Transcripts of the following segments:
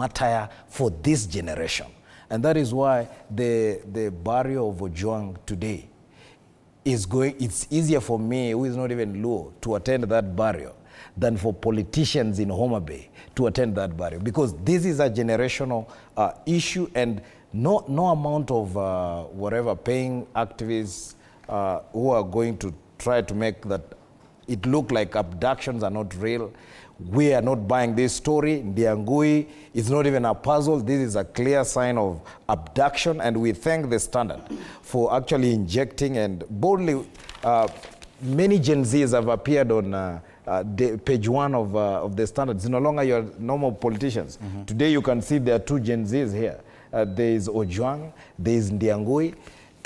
attire for this generation. And that is why the barrio of Ojwang today it's easier for me, who is not even Luo, to attend that barrio than for politicians in Homa Bay to attend that barrio, because this is a generational issue, and no amount of whatever paying activists who are going to try to make that it look like abductions are not real. We are not buying this story. Ndiang'ui is not even a puzzle. This is a clear sign of abduction, and we thank the Standard for actually injecting and boldly. Many Gen Zs have appeared on page 1 of the Standard. It's no longer your normal politicians. Mm-hmm. Today you can see there are 2 Gen Zs here. There is Ojwang, there is Ndiang'ui,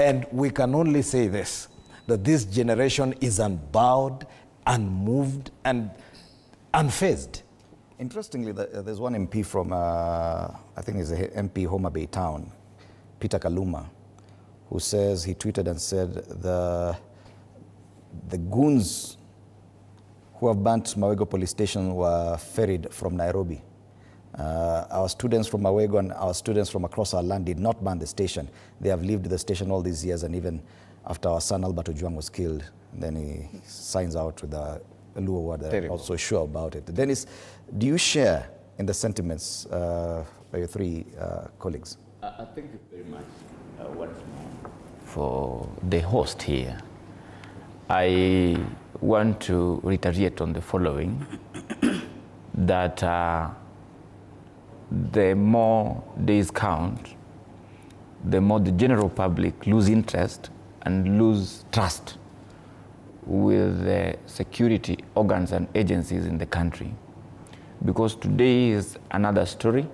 and we can only say this, that this generation is unbowed, unmoved, and unfazed. Interestingly, there's one MP from, I think he's a MP Homa Bay town, Peter Kaluma, who says, he tweeted and said, the goons who have burnt Mawego police station were ferried from Nairobi. Our students from Mawego and our students from across our land did not burn the station. They have lived the station all these years, and even after our son Albert Ojwang was killed, then he signs out with a Luo word that I'm also sure about it. Dennis, do you share in the sentiments by your 3 colleagues? I thank you very much once more for the host here. I want to reiterate on the following, that the more days count, the more the general public lose interest and lose trust with the security organs and agencies in the country. Because today is another story,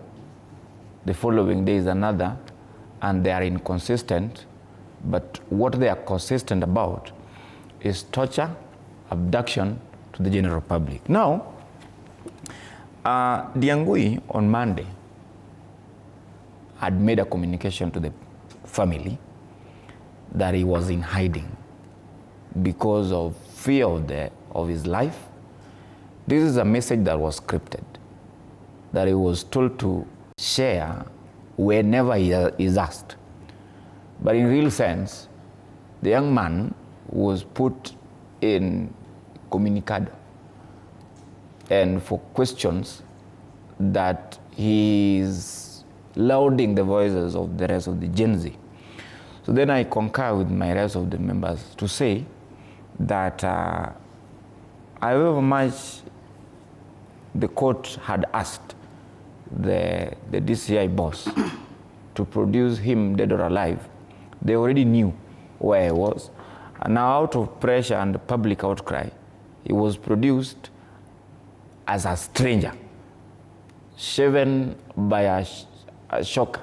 the following day is another, and they are inconsistent, but what they are consistent about is torture, abduction to the general public. Now, Ndiang'ui on Monday had made a communication to the family that he was in hiding because of fear of his life. This is a message that was scripted, that he was told to share whenever he is asked. But in real sense, the young man was put in incommunicado, and for questions that he is lauding the voices of the rest of the Gen Z. So then I concur with my rest of the members to say that however much the court had asked the DCI boss to produce him dead or alive, they already knew where he was. And now, out of pressure and public outcry, he was produced as a stranger, shaven by a shock,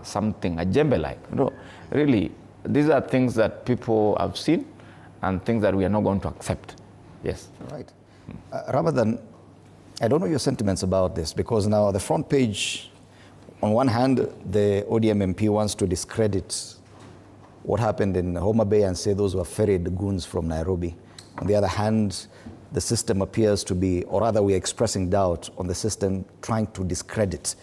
something, a jembe-like. No, really, these are things that people have seen and things that we are not going to accept. Yes. Right. Ramadan, I don't know your sentiments about this, because now the front page, on one hand, the ODM MP wants to discredit what happened in Homa Bay and say those were ferried goons from Nairobi. On the other hand, the system appears to be, or rather we're expressing doubt on the system trying to discredit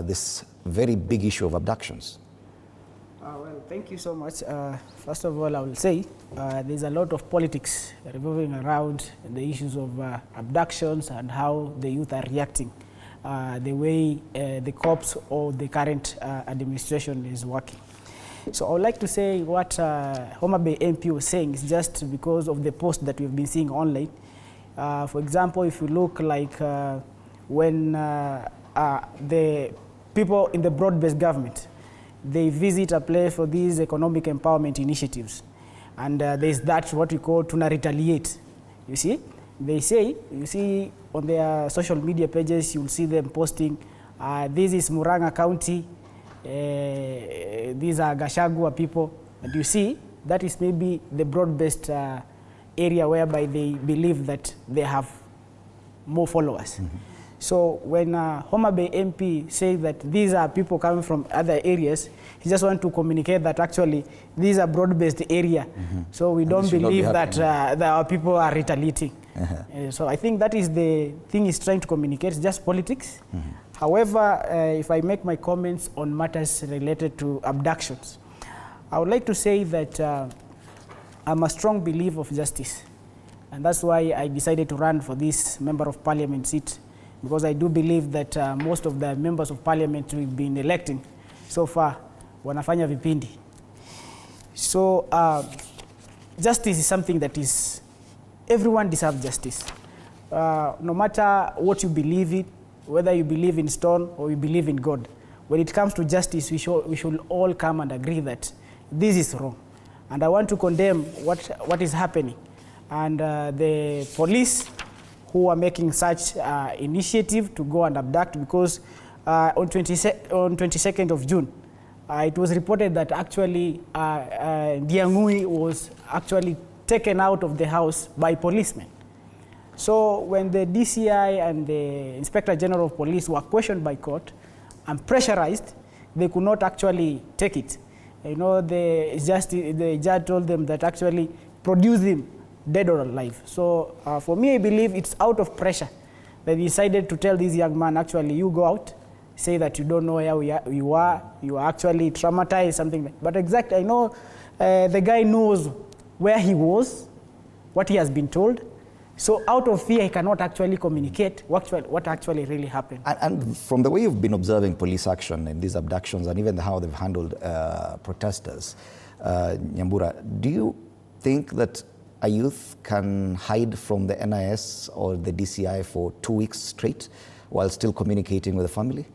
this very big issue of abductions. Well, thank you so much. First of all, I will say there's a lot of politics revolving around the issues of abductions and how the youth are reacting, the way the cops or the current administration is working. So I would like to say what Homa Bay MP was saying is just because of the post that we've been seeing online. For example, if you look like when the people in the broad-based government, they visit a place for these economic empowerment initiatives. And there's that what we call tuna retaliate. You see, they say, you see on their social media pages, you'll see them posting, this is Murang'a County, these are Gachagua people. And you see, that is maybe the broad-based area whereby they believe that they have more followers. Mm-hmm. So when Homa Bay MP says that these are people coming from other areas, he just wants to communicate that actually these are broad-based area. Mm-hmm. So we don't believe that our people are retaliating. Uh-huh. So I think that is the thing he's trying to communicate. It's just politics. Mm-hmm. However, if I make my comments on matters related to abductions, I would like to say that I'm a strong believer of justice. And that's why I decided to run for this Member of Parliament seat, because I do believe that most of the members of Parliament we've been electing so far, wanafanya vipindi. So justice is something that is, everyone deserves justice. No matter what you believe in, whether you believe in stone or you believe in God, when it comes to justice, we should all come and agree that this is wrong. And I want to condemn what is happening. And the police who are making such initiative to go and abduct, because on 22nd of June, it was reported that actually Ndiang'ui was actually taken out of the house by policemen. So when the DCI and the Inspector General of Police were questioned by court and pressurized, they could not actually take it. You know, the judge told them that actually produce him dead or alive. So for me, I believe it's out of pressure. They decided to tell this young man, actually, you go out, say that you don't know where you are actually traumatized, something like that. But exactly, I know the guy knows where he was, what he has been told. So out of fear, he cannot actually communicate what actually really happened. And from the way you've been observing police action in these abductions and even how they've handled protesters, Nyambura, do you think that a youth can hide from the NIS or the DCI for 2 weeks straight while still communicating with the family?